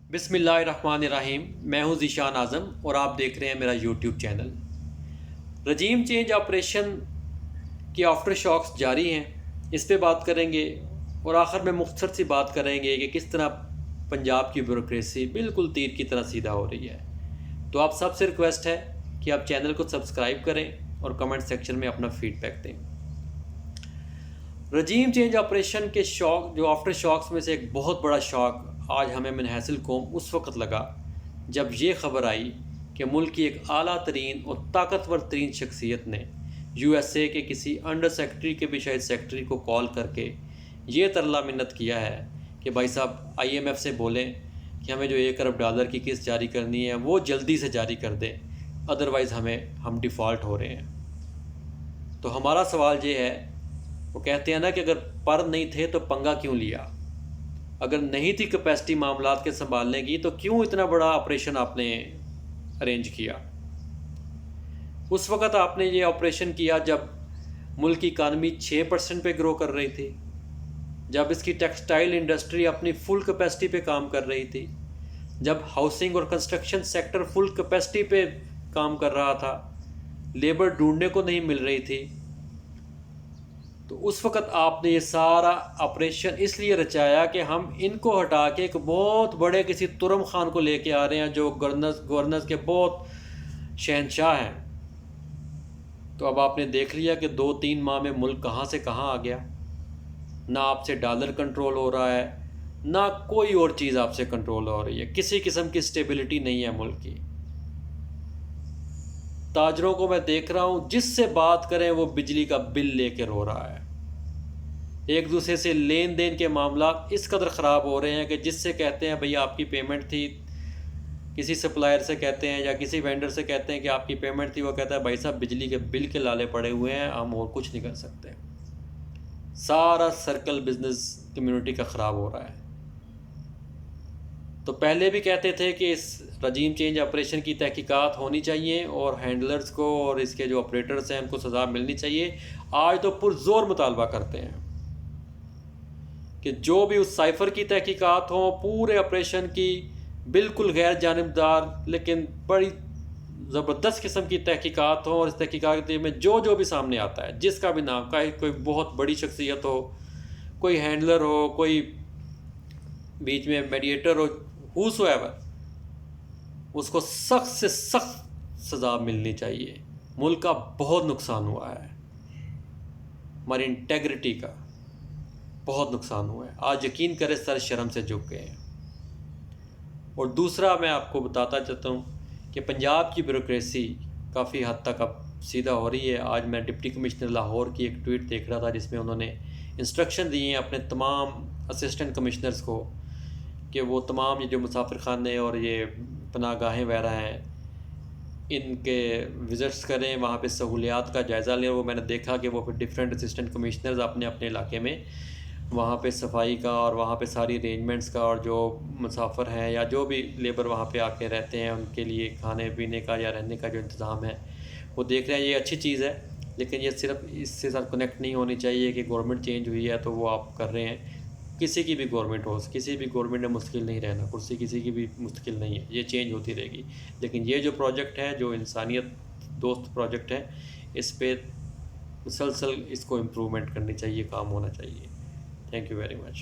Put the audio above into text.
बिस्मिल्लाहिर्रहमानिर्रहीम। मैं हूं ज़ीशान आज़म और आप देख रहे हैं मेरा यूट्यूब चैनल। रजीम चेंज ऑपरेशन की आफ्टर शॉक्स जारी हैं, इस पे बात करेंगे और आखिर में मुख्तसर सी बात करेंगे कि किस तरह पंजाब की ब्यूरोक्रेसी बिल्कुल तीर की तरह सीधा हो रही है। तो आप सबसे रिक्वेस्ट है कि आप चैनल को सब्सक्राइब करें और कमेंट सेक्शन में अपना फीडबैक दें। रजीम चेंज ऑपरेशन के शॉक जो आफ्टर शॉक्स में से एक बहुत बड़ा शॉक आज हमें मनहसिल कौम उस वक़्त लगा जब ये ख़बर आई कि मुल्क की एक आला तरीन और ताकतवर तरीन शख्सियत ने USA के किसी अंडर सेक्रेटरी के भी शायद सेक्रेटरी को कॉल करके ये तरला मिन्नत किया है कि भाई साहब IMF से बोलें कि हमें जो $1 अरब की किस्त जारी करनी है वो जल्दी से जारी कर दें, अदरवाइज़ हम डिफ़ॉल्ट हो रहे हैं। तो हमारा सवाल ये है, वो कहते हैं ना कि अगर पर नहीं थे तो पंगा क्यों लिया। अगर नहीं थी कैपेसिटी मामलात के संभालने की तो क्यों इतना बड़ा ऑपरेशन आपने अरेंज किया। उस वक़्त आपने ये ऑपरेशन किया जब मुल्क की इकानमी 6% पे ग्रो कर रही थी, जब इसकी टेक्सटाइल इंडस्ट्री अपनी फुल कैपेसिटी पे काम कर रही थी, जब हाउसिंग और कंस्ट्रक्शन सेक्टर फुल कैपेसिटी पे काम कर रहा था, लेबर ढूंढने को नहीं मिल रही थी। तो उस वक़्त आपने ये सारा ऑपरेशन इसलिए रचाया कि हम इनको हटा के एक बहुत बड़े किसी तुरम खान को लेके आ रहे हैं जो गवर्नर्स के बहुत शहनशाह हैं। तो अब आपने देख लिया कि 2-3 माह में मुल्क कहाँ से कहाँ आ गया। ना आपसे डॉलर कंट्रोल हो रहा है, ना कोई और चीज़ आपसे कंट्रोल हो रही है, किसी किस्म की स्टेबिलिटी नहीं है मुल्क की। ताजरों को मैं देख रहा हूँ, जिससे बात करें वो बिजली का बिल लेके रो रहा है। एक दूसरे से लेन देन के मामला इस कदर ख़राब हो रहे हैं कि जिससे कहते हैं भैया आपकी पेमेंट थी, किसी सप्लायर से कहते हैं या किसी वेंडर से कहते हैं कि आपकी पेमेंट थी, वो कहता है भाई साहब बिजली के बिल के लाले पड़े हुए हैं, हम और कुछ नहीं कर सकते। सारा सर्कल बिजनेस कम्युनिटी का ख़राब हो रहा है। तो पहले भी कहते थे कि इस रजीम चेंज ऑपरेशन की तहकीकात होनी चाहिए और हैंडलर्स को और इसके जो ऑपरेटर्स हैं उनको सज़ा मिलनी चाहिए। आज तो पुरज़ोर मुतालबा करते हैं कि जो भी उस साइफ़र की तहकीकात हों, पूरे ऑपरेशन की बिल्कुल गैर जानिबदार लेकिन बड़ी ज़बरदस्त किस्म की तहकीकात हों, और इस तहकीकात में जो भी सामने आता है, जिसका भी नाम का कोई बहुत बड़ी शख्सियत हो, कोई हैंडलर हो, कोई बीच में मीडिएटर हो, हूसोएवर, उसको सख्त से सख्त सज़ा मिलनी चाहिए। मुल्क का बहुत नुकसान हुआ है, हमारी इंटेग्रिटी का बहुत नुकसान हुआ है। आज यकीन करें सर शर्म से झुक गए हैं। और दूसरा मैं आपको बताता चाहता हूँ कि पंजाब की ब्यूरोक्रेसी काफ़ी हद तक अब सीधा हो रही है। आज मैं डिप्टी कमिश्नर लाहौर की एक ट्वीट देख रहा था जिसमें उन्होंने इंस्ट्रक्शन दिए हैं अपने तमाम असिस्टेंट कमिश्नर्स को कि वो तमाम ये जो मुसाफिर खाने और ये पनाहगाहें वगैरह हैं इनके विज़िट्स करें, वहाँ पे सहूलियात का जायज़ा लें। वो मैंने देखा कि वो फिर डिफरेंट असिस्टेंट कमिश्नर्स अपने अपने इलाके में वहाँ पे सफाई का और वहाँ पे सारी अरेंजमेंट्स का, और जो मुसाफिर हैं या जो भी लेबर वहाँ पे आके रहते हैं उनके लिए खाने पीने का या रहने का जो इंतज़ाम है वो देख रहे हैं। ये अच्छी चीज़ है, लेकिन ये सिर्फ इससे साथ कनेक्ट नहीं होनी चाहिए कि गवर्नमेंट चेंज हुई है तो वो आप कर रहे हैं। किसी की भी गवर्नमेंट हो, किसी भी गवर्नमेंट में मुश्किल नहीं रहना, कुर्सी किसी की भी मुश्किल नहीं है, ये चेंज होती रहेगी। लेकिन ये जो प्रोजेक्ट है, जो इंसानियत दोस्त प्रोजेक्ट है, इस पर मुसलसल इसको इम्प्रूवमेंट करनी चाहिए, काम होना चाहिए। Thank you very much.